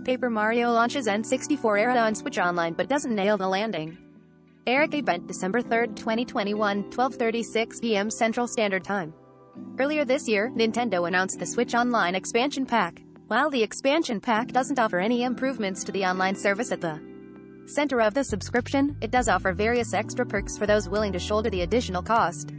Paper Mario launches N64 era on Switch Online but doesn't nail the landing. Eric event December 3, 2021, 12:36 p.m. Central Standard Time. Earlier this year, Nintendo announced the Switch Online expansion pack. While the expansion pack doesn't offer any improvements to the online service at the center of the subscription, it does offer various extra perks for those willing to shoulder the additional cost.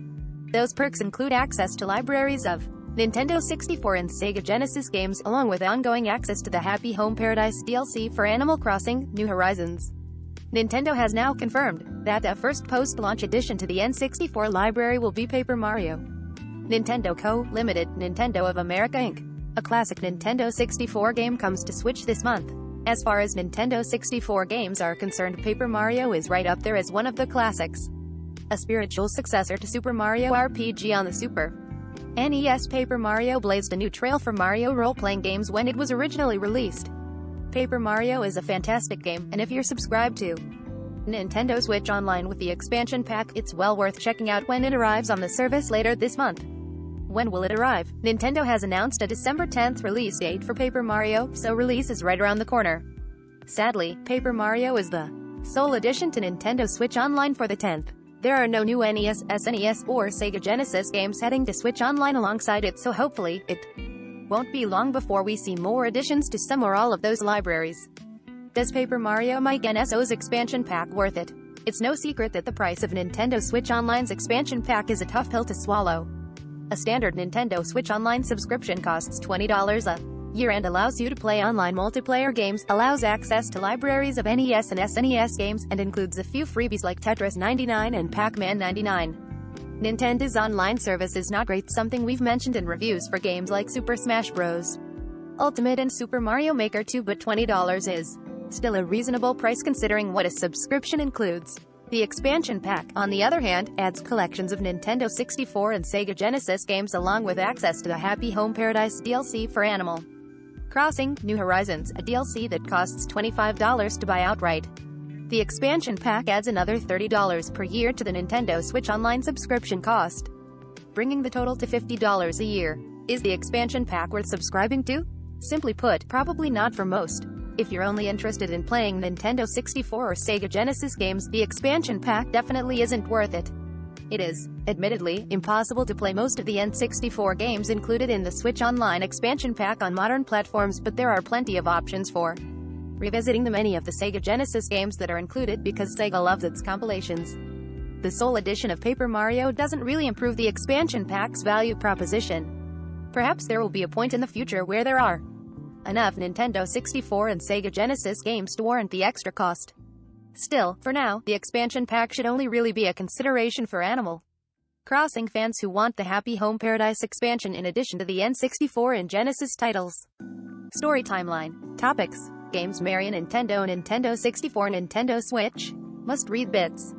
Those perks include access to libraries of Nintendo 64 and Sega Genesis games, along with ongoing access to the Happy Home Paradise DLC for Animal Crossing: New Horizons. Nintendo has now confirmed that the first post-launch addition to the N64 library will be Paper Mario. Nintendo Co., Limited, Nintendo of America Inc. A classic Nintendo 64 game comes to Switch this month. As far as Nintendo 64 games are concerned, Paper Mario is right up there as one of the classics. A spiritual successor to Super Mario RPG on the Super NES, Paper Mario blazed a new trail for Mario role-playing games when it was originally released. Paper Mario is a fantastic game, and if you're subscribed to Nintendo Switch Online with the expansion pack, it's well worth checking out when it arrives on the service later this month. When will it arrive? Nintendo has announced a December 10th release date for Paper Mario, so release is right around the corner. Sadly, Paper Mario is the sole addition to Nintendo Switch Online for the 10th. There are no new NES, SNES, or Sega Genesis games heading to Switch Online alongside it, so hopefully, it won't be long before we see more additions to some or all of those libraries. Does Paper Mario make NSO's expansion pack worth it? It's no secret that the price of Nintendo Switch Online's expansion pack is a tough pill to swallow. A standard Nintendo Switch Online subscription costs $20 a year and allows you to play online multiplayer games, allows access to libraries of NES and SNES games, and includes a few freebies like Tetris 99 and Pac-Man 99. Nintendo's online service is not great, something we've mentioned in reviews for games like Super Smash Bros. Ultimate and Super Mario Maker 2, but $20 is still a reasonable price considering what a subscription includes. The expansion pack, on the other hand, adds collections of Nintendo 64 and Sega Genesis games along with access to the Happy Home Paradise DLC for Animal Crossing: New Horizons, a DLC that costs $25 to buy outright. The expansion pack adds another $30 per year to the Nintendo Switch Online subscription cost, bringing the total to $50 a year. Is the expansion pack worth subscribing to? Simply put, probably not for most. If you're only interested in playing Nintendo 64 or Sega Genesis games, the expansion pack definitely isn't worth it. It is, admittedly, impossible to play most of the N64 games included in the Switch Online expansion pack on modern platforms, but there are plenty of options for revisiting the many of the Sega Genesis games that are included because Sega loves its compilations. The sole addition of Paper Mario doesn't really improve the expansion pack's value proposition. Perhaps there will be a point in the future where there are enough Nintendo 64 and Sega Genesis games to warrant the extra cost. Still, for now, the expansion pack should only really be a consideration for Animal Crossing fans who want the Happy Home Paradise expansion in addition to the N64 and Genesis titles. Story timeline. Topics. Games: Mario, Nintendo 64, Nintendo Switch. Must-read bits.